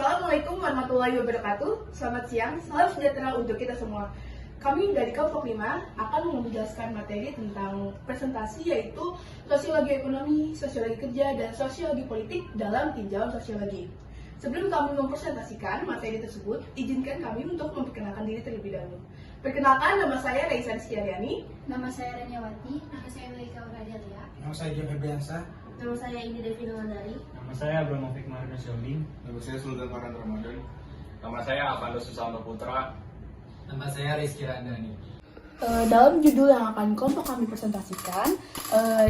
Assalamualaikum warahmatullahi wabarakatuh. Selamat siang, salam sejahtera untuk kita semua. Kami dari kelompok 5 akan menjelaskan materi tentang presentasi yaitu sosiologi ekonomi, sosiologi kerja, dan sosiologi politik dalam tinjauan sosiologi. Sebelum kami mempresentasikan materi tersebut, izinkan kami untuk memperkenalkan diri terlebih dahulu. Perkenalkan, nama saya Raisa Rizky Aryani. Nama saya Reniawati. Nama saya Melika Uradelia. Nama saya John Febriansa. Nama saya Indi Devina Mandari. Nama saya Abramovic Marga Sholding. Nama saya Sultan Farhan Ramadan. Nama saya Avando Susanto Putra. Nama saya Rizky Randani. Dalam judul yang akan kelompok kami presentasikan,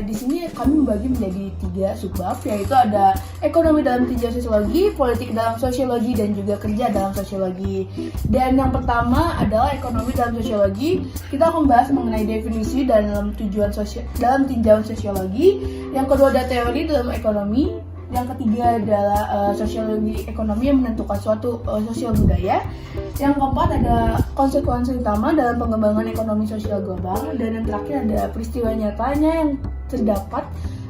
di sini kami membagi menjadi 3 subbab, yaitu ada ekonomi dalam tinjauan sosiologi, politik dalam sosiologi, dan juga kerja dalam sosiologi. Dan yang pertama adalah ekonomi dalam sosiologi. Kita akan membahas mengenai definisi dalam dalam tinjauan sosiologi. Yang kedua ada teori dalam ekonomi. Yang ketiga adalah sosiologi ekonomi yang menentukan suatu sosial budaya. Yang keempat ada konsekuensi utama dalam pengembangan ekonomi sosial global. Dan yang terakhir ada peristiwa nyatanya yang terdapat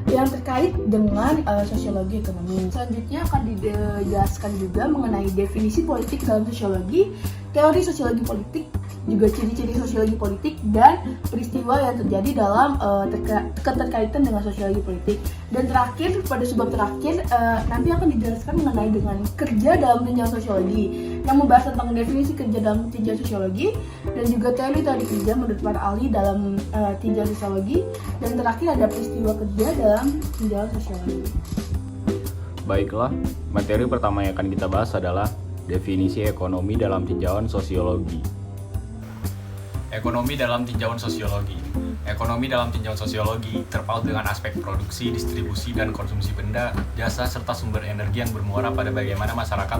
yang terkait dengan sosiologi ekonomi. Selanjutnya akan dijelaskan juga mengenai definisi politik dalam sosiologi, teori sosiologi politik, juga ciri-ciri sosiologi politik, dan peristiwa yang terjadi dalam keterkaitan dengan sosiologi politik. Dan terakhir, pada subbab terakhir, nanti akan dijelaskan mengenai dengan kerja dalam tinjauan sosiologi, yang membahas tentang definisi kerja dalam tinjauan sosiologi, dan juga teori-teori kerja menurut para ahli dalam tinjauan sosiologi, dan terakhir ada peristiwa kerja dalam tinjauan sosiologi. Baiklah, materi pertama yang akan kita bahas adalah definisi ekonomi dalam tinjauan sosiologi. Ekonomi dalam tinjauan sosiologi. Ekonomi dalam tinjauan sosiologi terpaut dengan aspek produksi, distribusi, dan konsumsi benda, jasa, serta sumber energi yang bermuara pada bagaimana masyarakat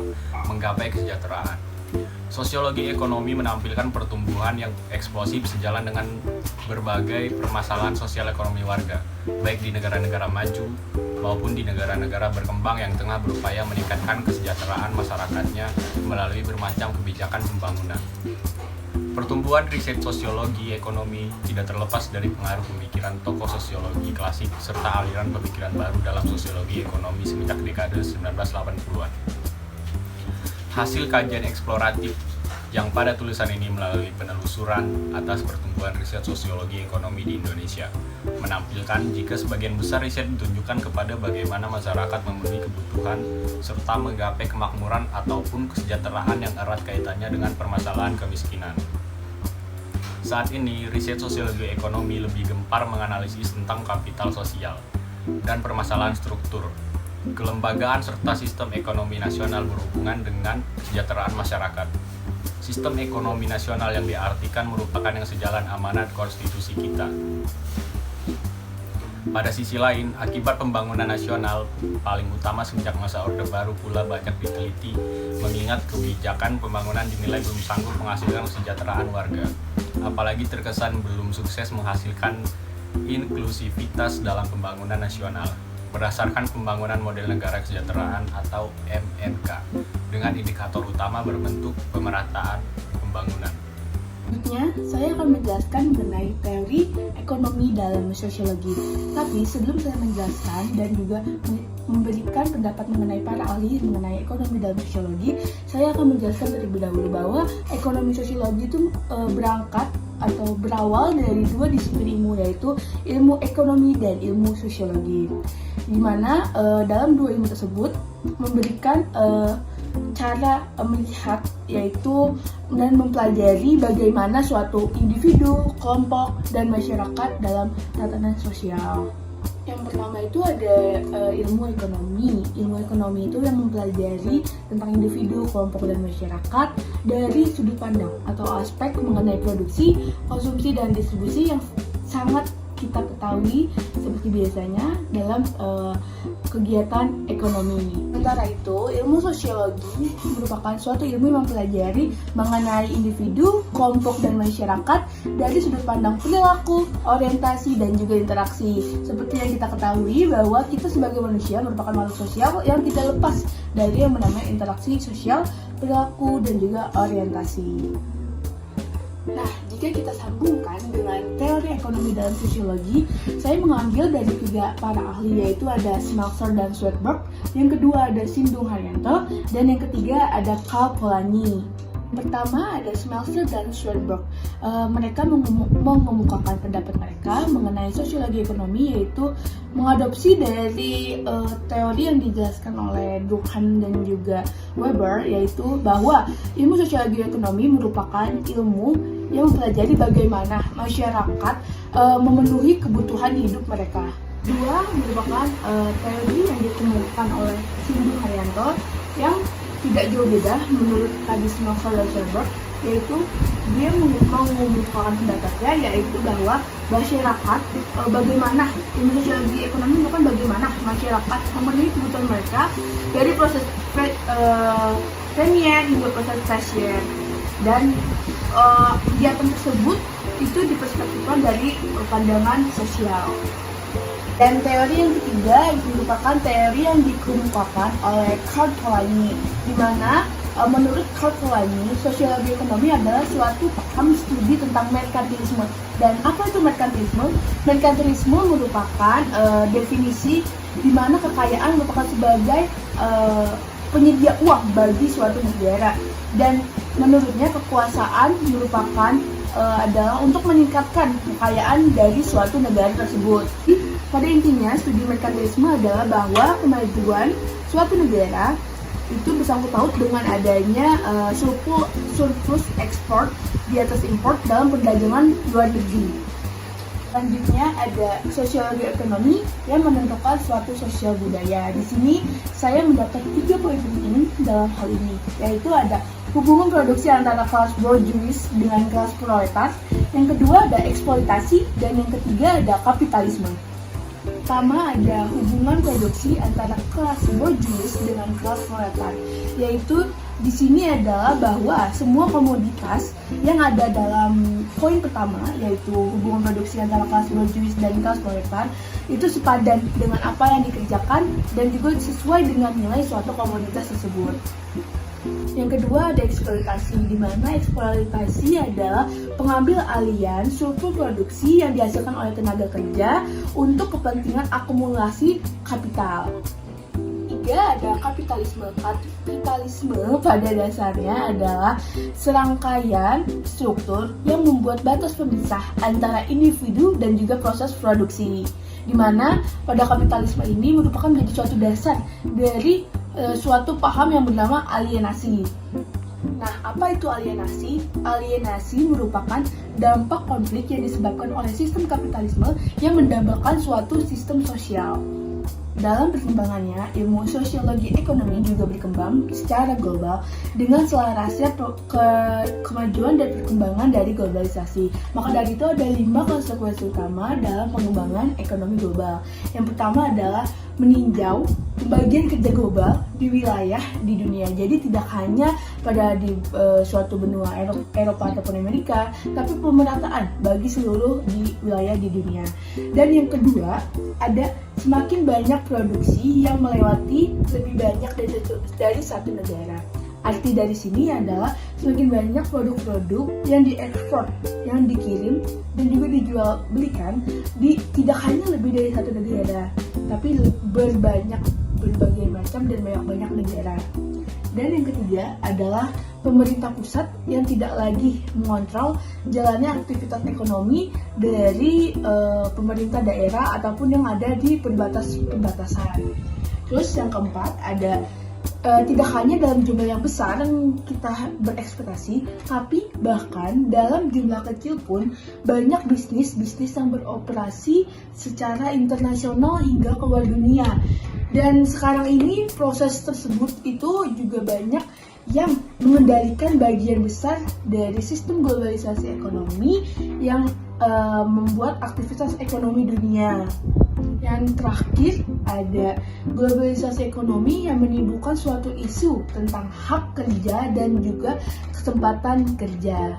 menggapai kesejahteraan. Sosiologi ekonomi menampilkan pertumbuhan yang eksplosif sejalan dengan berbagai permasalahan sosial ekonomi warga, baik di negara-negara maju maupun di negara-negara berkembang yang tengah berupaya meningkatkan kesejahteraan masyarakatnya melalui bermacam kebijakan pembangunan. Pertumbuhan riset sosiologi ekonomi tidak terlepas dari pengaruh pemikiran tokoh sosiologi klasik serta aliran pemikiran baru dalam sosiologi ekonomi semenjak dekade 1980-an. Hasil kajian eksploratif yang pada tulisan ini melalui penelusuran atas pertumbuhan riset sosiologi ekonomi di Indonesia menampilkan jika sebagian besar riset ditunjukkan kepada bagaimana masyarakat memenuhi kebutuhan serta menggapai kemakmuran ataupun kesejahteraan yang erat kaitannya dengan permasalahan kemiskinan. Saat ini, riset sosiologi ekonomi lebih gempar menganalisis tentang kapital sosial dan permasalahan struktur, kelembagaan serta sistem ekonomi nasional berhubungan dengan kesejahteraan masyarakat. Sistem ekonomi nasional yang diartikan merupakan yang sejalan amanat konstitusi kita. Pada sisi lain, akibat pembangunan nasional paling utama semenjak masa Orde Baru pula banyak diteliti, mengingat kebijakan pembangunan dinilai belum sanggup menghasilkan kesejahteraan warga, apalagi terkesan belum sukses menghasilkan inklusivitas dalam pembangunan nasional, berdasarkan pembangunan model negara kesejahteraan atau MNK, dengan indikator utama berbentuk pemerataan pembangunan. Selanjutnya, saya akan menjelaskan mengenai teori ekonomi dalam sosiologi. Tapi sebelum saya menjelaskan dan juga memberikan pendapat mengenai para ahli mengenai ekonomi dalam sosiologi, saya akan menjelaskan terlebih dahulu bahwa ekonomi sosiologi itu berangkat atau berawal dari 2 disiplin ilmu, yaitu ilmu ekonomi dan ilmu sosiologi. Di mana dalam 2 ilmu tersebut memberikan cara melihat, yaitu dan mempelajari bagaimana suatu individu, kelompok, dan masyarakat dalam tatanan sosial. Yang pertama itu ada ilmu ekonomi. Ilmu ekonomi itu yang mempelajari tentang individu, kelompok, dan masyarakat dari sudut pandang atau aspek mengenai produksi, konsumsi, dan distribusi yang sangat kita ketahui seperti biasanya dalam kegiatan ekonomi. Sementara itu, ilmu sosiologi merupakan suatu ilmu yang mempelajari mengenai individu, kelompok, dan masyarakat dari sudut pandang perilaku, orientasi, dan juga interaksi. Seperti yang kita ketahui bahwa kita sebagai manusia merupakan makhluk sosial yang tidak lepas dari yang namanya interaksi sosial, perilaku, dan juga orientasi. Nah, jika kita sambungkan dengan teori ekonomi dalam sosiologi, saya mengambil dari 3 para ahli, yaitu ada Smeltzer dan Swartberg, yang kedua ada Sindung Haryanto, dan yang ketiga ada Karl Polanyi. Pertama ada Smeltzer dan Swartberg. Mereka mengemukakan pendapat mereka mengenai sosiologi ekonomi, yaitu mengadopsi dari teori yang dijelaskan oleh Durkheim dan juga Weber, yaitu bahwa ilmu sosiologi ekonomi merupakan ilmu yang mempelajari bagaimana masyarakat memenuhi kebutuhan hidup mereka. Dua merupakan teori yang dikemukakan oleh Sindung Haryanto yang tidak jauh beda menurut tadi Smeltzer dan Swartberg, yaitu dia mengemukakan pendapatnya, yaitu bahwa masyarakat bagaimana ilmu sosiologi ekonomi bukan bagaimana masyarakat memenuhi kebutuhan mereka dari proses premier hingga proses pasien, dan kegiatan tersebut itu diperspektifkan dari pandangan sosial. Dan teori yang ketiga merupakan teori yang dikemukakan oleh Karl Polanyi, di mana menurut Karl Polanyi, sosiologi ekonomi adalah suatu paham studi tentang merkantilisme. Dan apa itu merkantilisme? Merkantilisme merupakan definisi di mana kekayaan merupakan sebagai penyedia uang bagi suatu negara. Dan menurutnya kekuasaan merupakan adalah untuk meningkatkan kekayaan dari suatu negara tersebut. Pada intinya, studi merkantilisme adalah bahwa kemajuan suatu negara itu bersangkut paut dengan adanya surplus ekspor di atas import dalam perdagangan luar negeri. Selanjutnya ada sosiologi ekonomi yang menentukan suatu sosial budaya. Di sini saya mendapat 3 poin penting dalam hal ini, yaitu ada hubungan produksi antara kelas bourgeois dengan kelas proletar, yang kedua ada eksploitasi, dan yang ketiga ada kapitalisme. Pertama ada hubungan produksi antara kelas bourgeois dengan kelas proletar, yaitu di sini adalah bahwa semua komoditas yang ada dalam poin pertama, yaitu hubungan produksi antara kelas bourgeois dan kelas proletar, itu sepadan dengan apa yang dikerjakan dan juga sesuai dengan nilai suatu komoditas tersebut. Yang kedua ada eksploitasi, di mana eksploitasi adalah pengambil alian surplus produksi yang dihasilkan oleh tenaga kerja untuk kepentingan akumulasi kapital. Tiga ada kapitalisme. Kapitalisme pada dasarnya adalah serangkaian struktur yang membuat batas pemisah antara individu dan juga proses produksi, di mana pada kapitalisme ini merupakan menjadi suatu dasar dari suatu paham yang bernama alienasi. Nah, apa itu alienasi? Alienasi merupakan dampak konflik yang disebabkan oleh sistem kapitalisme yang mendambakan suatu sistem sosial. Dalam perkembangannya, ilmu sosiologi ekonomi juga berkembang secara global dengan selarasnya kemajuan dan perkembangan dari globalisasi. Maka dari itu ada 5 konsekuensi utama dalam pengembangan ekonomi global. Yang pertama adalah meninjau pembagian kerja global di wilayah di dunia. Jadi tidak hanya pada di suatu benua Eropa ataupun Amerika, tapi pemerataan bagi seluruh di wilayah di dunia. Dan yang kedua, ada semakin banyak produksi yang melewati lebih banyak dari satu negara. Arti dari sini adalah semakin banyak produk-produk yang diekspor, yang dikirim, dan juga dijual belikan di tidak hanya lebih dari satu negara, tapi berbagai macam dan banyak negara. Dan yang ketiga adalah pemerintah pusat yang tidak lagi mengontrol jalannya aktivitas ekonomi dari pemerintah daerah ataupun yang ada di perbatasan. Terus yang keempat ada tidak hanya dalam jumlah yang besar yang kita berekspektasi, tapi bahkan dalam jumlah kecil pun banyak bisnis yang beroperasi secara internasional hingga ke luar dunia. Dan sekarang ini proses tersebut itu juga banyak yang mengendalikan bagian besar dari sistem globalisasi ekonomi yang membuat aktivitas ekonomi dunia. Yang terakhir ada globalisasi ekonomi yang menimbulkan suatu isu tentang hak kerja dan juga kesempatan kerja.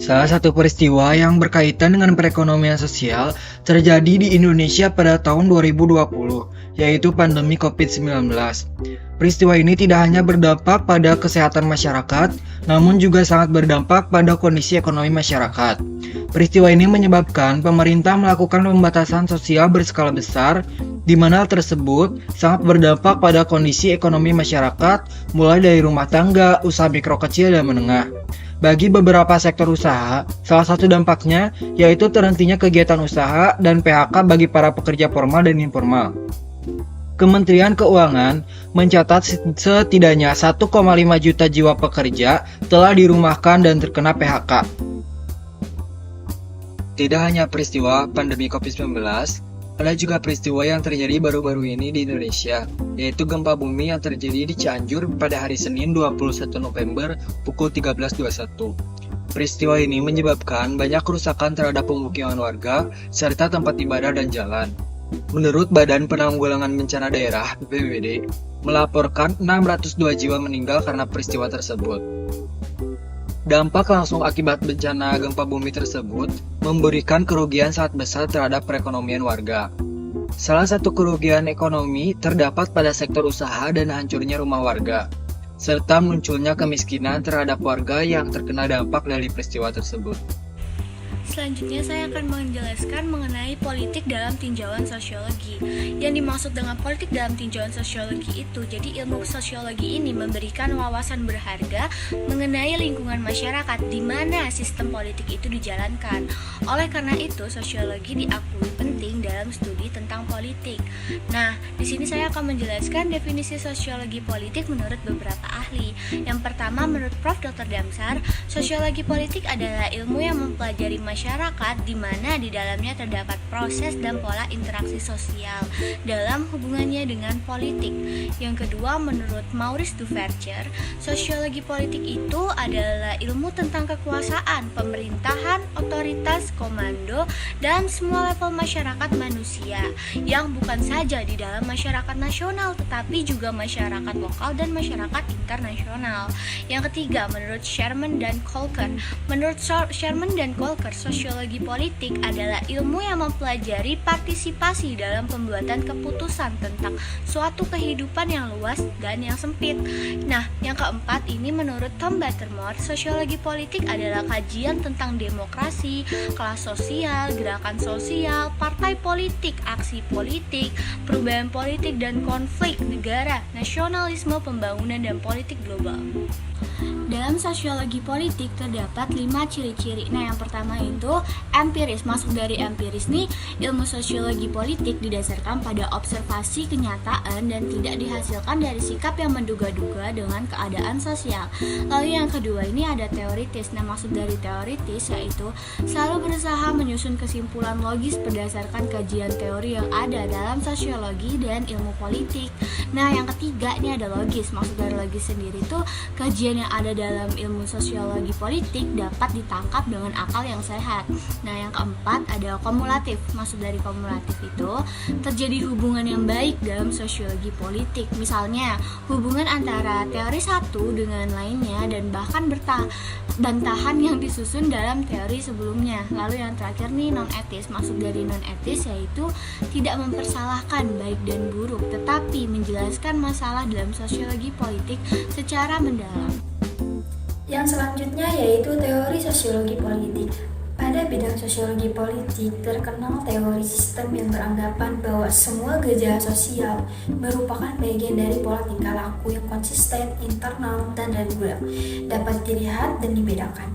Salah satu peristiwa yang berkaitan dengan perekonomian sosial terjadi di Indonesia pada tahun 2020, yaitu pandemi COVID-19. Peristiwa ini tidak hanya berdampak pada kesehatan masyarakat, namun juga sangat berdampak pada kondisi ekonomi masyarakat. Peristiwa ini menyebabkan pemerintah melakukan pembatasan sosial berskala besar, di mana hal tersebut sangat berdampak pada kondisi ekonomi masyarakat, mulai dari rumah tangga, usaha mikro kecil dan menengah. Bagi beberapa sektor usaha, salah satu dampaknya yaitu terhentinya kegiatan usaha dan PHK bagi para pekerja formal dan informal. Kementerian Keuangan mencatat setidaknya 1,5 juta jiwa pekerja telah dirumahkan dan terkena PHK. Tidak hanya peristiwa pandemi COVID-19, ada juga peristiwa yang terjadi baru-baru ini di Indonesia, yaitu gempa bumi yang terjadi di Cianjur pada hari Senin 21 November pukul 13.21. Peristiwa ini menyebabkan banyak kerusakan terhadap pemukiman warga, serta tempat ibadah dan jalan. Menurut Badan Penanggulangan Bencana Daerah (BPBD), melaporkan 602 jiwa meninggal karena peristiwa tersebut. Dampak langsung akibat bencana gempa bumi tersebut memberikan kerugian sangat besar terhadap perekonomian warga. Salah satu kerugian ekonomi terdapat pada sektor usaha dan hancurnya rumah warga, serta munculnya kemiskinan terhadap warga yang terkena dampak dari peristiwa tersebut. Selanjutnya saya akan menjelaskan mengenai politik dalam tinjauan sosiologi. Yang dimaksud dengan politik dalam tinjauan sosiologi itu, jadi ilmu sosiologi ini memberikan wawasan berharga mengenai lingkungan masyarakat di mana sistem politik itu dijalankan. Oleh karena itu, sosiologi diakui penting dalam studi tentang politik. Nah, di sini saya akan menjelaskan definisi sosiologi politik menurut beberapa ahli. Yang pertama, menurut Prof. Dr. Damsar, sosiologi politik adalah ilmu yang mempelajari masyarakat di mana di dalamnya terdapat proses dan pola interaksi sosial dalam hubungannya dengan politik. Yang kedua, menurut Maurice Duverger, sosiologi politik itu adalah ilmu tentang kekuasaan, pemerintahan, otoritas, komando, dan semua level masyarakat manusia yang bukan saja di dalam masyarakat nasional tetapi juga masyarakat lokal dan masyarakat internasional. Yang ketiga, menurut Sherman dan Kolker, sosiologi politik adalah ilmu yang mempelajari partisipasi dalam pembuatan keputusan tentang suatu kehidupan yang luas dan yang sempit. Nah, yang keempat ini menurut Tom Buttermore, sosiologi politik adalah kajian tentang demokrasi, kelas sosial, gerakan sosial, partai politik, aksi politik, perubahan politik dan konflik negara, nasionalisme, pembangunan dan politik global. Dalam sosiologi politik terdapat 5 ciri-ciri. Nah, yang pertama itu empiris. Masuk dari empiris nih, ilmu sosiologi politik didasarkan pada observasi kenyataan dan tidak dihasilkan dari sikap yang menduga-duga dengan keadaan sosial. Lalu yang kedua ini ada teoritis. Nah, maksud dari teoritis yaitu selalu berusaha menyusun kesimpulan logis berdasarkan kajian teori yang ada dalam sosiologi dan ilmu politik. Nah, yang ketiga ini ada logis. Maksud dari logis sendiri itu kajian yang ada dalam ilmu sosiologi politik dapat ditangkap dengan akal yang sehat. Nah, yang keempat ada kumulatif. Maksud dari kumulatif itu terjadi hubungan yang baik dalam sosiologi politik. Misalnya, hubungan antara teori satu dengan lainnya dan bahkan bantahan yang disusun dalam teori sebelumnya. Lalu yang terakhir nih non-etis. Maksud dari non-etis yaitu tidak mempersalahkan baik dan buruk, tetapi menjelaskan masalah dalam sosiologi politik secara mendalam. Yang selanjutnya yaitu teori sosiologi politik. Pada bidang sosiologi politik terkenal teori sistem yang beranggapan bahwa semua gejala sosial merupakan bagian dari pola tingkah laku yang konsisten, internal, dan reguler, dapat dilihat dan dibedakan.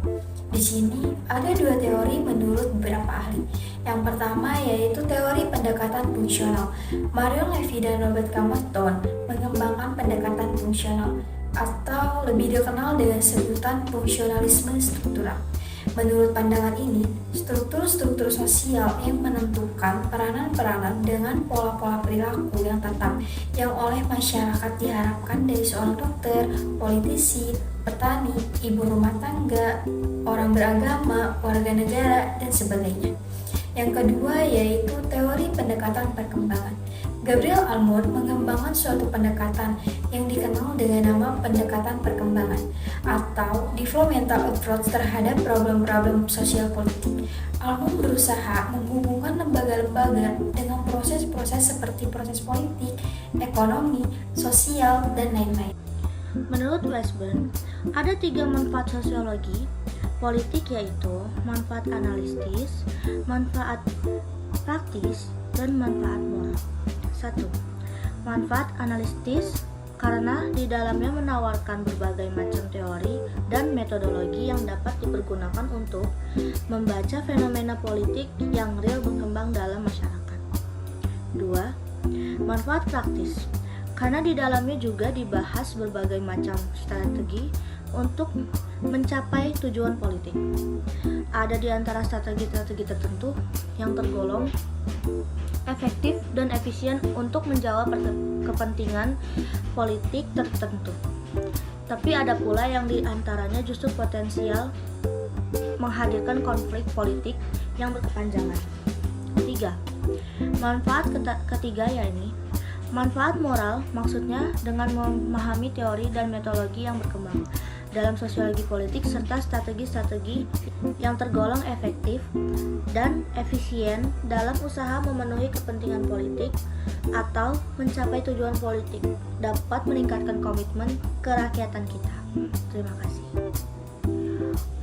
Di sini ada dua teori menurut beberapa ahli. Yang pertama yaitu teori pendekatan fungsional. Marion Levy dan Robert Camerton mengembangkan pendekatan fungsional atau lebih dikenal dengan sebutan fungsionalisme struktural. Menurut pandangan ini, struktur-struktur sosial yang menentukan peranan-peranan dengan pola-pola perilaku yang tetap yang oleh masyarakat diharapkan dari seorang dokter, politisi, petani, ibu rumah tangga, orang beragama, warga negara, dan sebagainya. Yang kedua yaitu teori pendekatan perkembangan. Gabriel Almond mengembangkan suatu pendekatan yang dikenal dengan nama pendekatan perkembangan atau developmental approach terhadap problem-problem sosial politik. Almond berusaha menghubungkan lembaga-lembaga dengan proses-proses seperti proses politik, ekonomi, sosial, dan lain-lain. Menurut Westburn, ada 3 manfaat sosiologi politik, yaitu manfaat analitis, manfaat praktis, dan manfaat moral. 1. Manfaat analitis karena di dalamnya menawarkan berbagai macam teori dan metodologi yang dapat dipergunakan untuk membaca fenomena politik yang real berkembang dalam masyarakat. 2. Manfaat praktis karena di dalamnya juga dibahas berbagai macam strategi untuk mencapai tujuan politik. Ada di antara strategi-strategi tertentu yang tergolong efektif dan efisien untuk menjawab kepentingan politik tertentu. Tapi ada pula yang di antaranya justru potensial menghadirkan konflik politik yang berkepanjangan. 3. Manfaat ketiga yakni manfaat moral, maksudnya dengan memahami teori dan metodologi yang berkembang dalam sosiologi politik serta strategi-strategi yang tergolong efektif dan efisien dalam usaha memenuhi kepentingan politik atau mencapai tujuan politik, dapat meningkatkan komitmen kerakyatan kita. Terima kasih.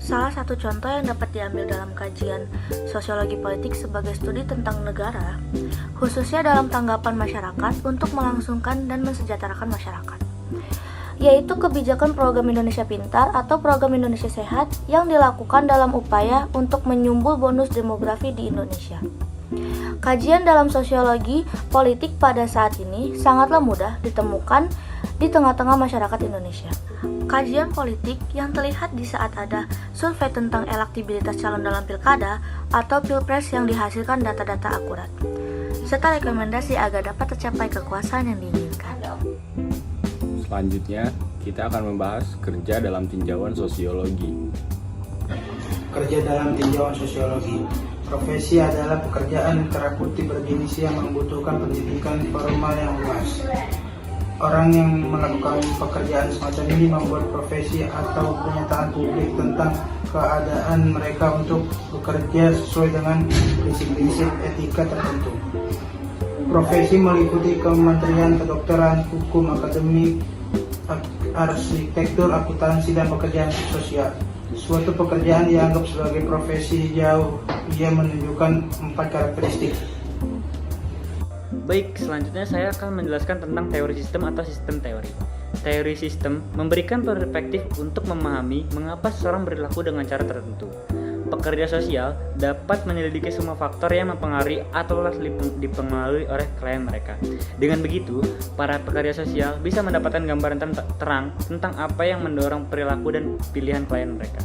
Salah satu contoh yang dapat diambil dalam kajian sosiologi politik sebagai studi tentang negara, khususnya dalam tanggapan masyarakat untuk melangsungkan dan mensejahterakan masyarakat, yaitu kebijakan program Indonesia Pintar atau program Indonesia Sehat yang dilakukan dalam upaya untuk menyumbul bonus demografi di Indonesia. Kajian dalam sosiologi politik pada saat ini sangatlah mudah ditemukan di tengah-tengah masyarakat Indonesia. Kajian politik yang terlihat di saat ada survei tentang elektabilitas calon dalam pilkada atau pilpres yang dihasilkan data-data akurat, serta rekomendasi agar dapat tercapai kekuasaan yang diinginkan. Selanjutnya, kita akan membahas kerja dalam tinjauan sosiologi. Kerja dalam tinjauan sosiologi. Profesi adalah pekerjaan tanda kutip bergengsi yang membutuhkan pendidikan formal yang luas. Orang yang melakukan pekerjaan semacam ini membuat profesi atau pernyataan publik tentang keadaan mereka untuk bekerja sesuai dengan prinsip-prinsip etika tertentu. Profesi meliputi kementerian, kedokteran, hukum, akademik, arsitektur, akuntansi, dan pekerjaan sosial. Suatu pekerjaan dianggap sebagai profesi jauh, ia menunjukkan 4 karakteristik. Baik, selanjutnya saya akan menjelaskan tentang teori sistem atau sistem teori. Teori sistem memberikan perspektif untuk memahami mengapa seseorang berlaku dengan cara tertentu. Pekerja sosial dapat menyelidiki semua faktor yang mempengaruhi atau dipengaruhi oleh klien mereka. Dengan begitu, para pekerja sosial bisa mendapatkan gambaran terang tentang apa yang mendorong perilaku dan pilihan klien mereka.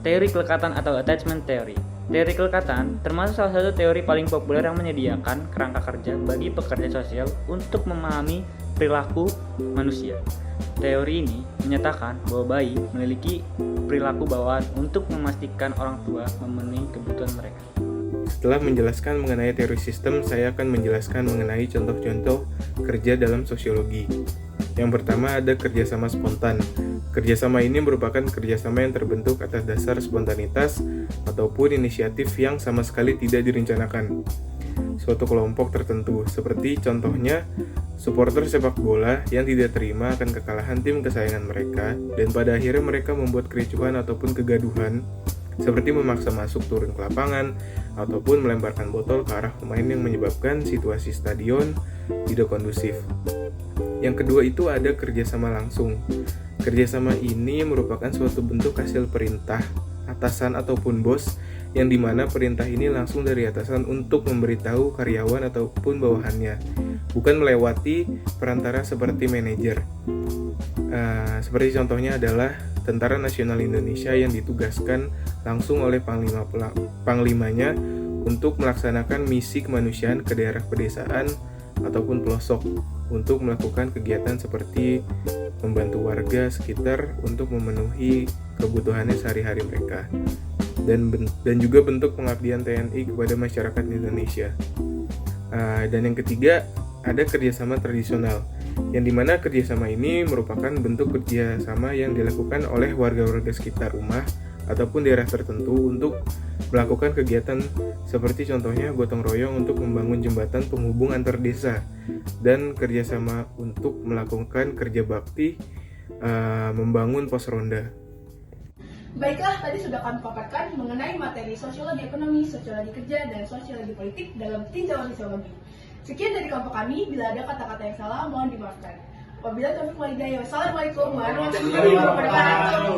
Teori kelekatan atau attachment theory. Teori kelekatan termasuk salah satu teori paling populer yang menyediakan kerangka kerja bagi pekerja sosial untuk memahami perilaku manusia. Teori ini menyatakan bahwa bayi memiliki perilaku bawaan untuk memastikan orang tua memenuhi kebutuhan mereka. Setelah menjelaskan mengenai teori sistem, saya akan menjelaskan mengenai contoh-contoh kerja dalam sosiologi. Yang pertama ada kerjasama spontan. Kerjasama ini merupakan kerjasama yang terbentuk atas dasar spontanitas ataupun inisiatif yang sama sekali tidak direncanakan. Suatu kelompok tertentu, seperti contohnya supporter sepak bola yang tidak terima akan kekalahan tim kesayangan mereka dan pada akhirnya mereka membuat kericuhan ataupun kegaduhan, seperti memaksa masuk turun ke lapangan ataupun melemparkan botol ke arah pemain yang menyebabkan situasi stadion tidak kondusif. Yang kedua itu ada kerjasama langsung. Kerjasama ini merupakan suatu bentuk hasil perintah atasan ataupun bos, yang dimana perintah ini langsung dari atasan untuk memberitahu karyawan ataupun bawahannya, bukan melewati perantara seperti manajer. Seperti contohnya adalah Tentara Nasional Indonesia yang ditugaskan langsung oleh panglimanya untuk melaksanakan misi kemanusiaan ke daerah pedesaan ataupun pelosok untuk melakukan kegiatan seperti membantu warga sekitar untuk memenuhi kebutuhannya sehari-hari mereka, dan juga bentuk pengabdian TNI kepada masyarakat Indonesia. Dan yang ketiga, ada kerjasama tradisional, yang dimana kerjasama ini merupakan bentuk kerjasama yang dilakukan oleh warga-warga sekitar rumah ataupun daerah tertentu untuk melakukan kegiatan seperti contohnya gotong royong untuk membangun jembatan penghubung antar desa dan kerjasama untuk melakukan kerja bakti membangun pos ronda. Baiklah, tadi sudah kami paparkan mengenai materi sosiologi ekonomi, sosiologi kerja, dan sosiologi politik dalam tinjauan sosiologi. Sekian dari kelompok kami, bila ada kata-kata yang salah, mohon dimaafkan. Wabillahi taufiq wal hidayah. Wassalamualaikum warahmatullahi wabarakatuh.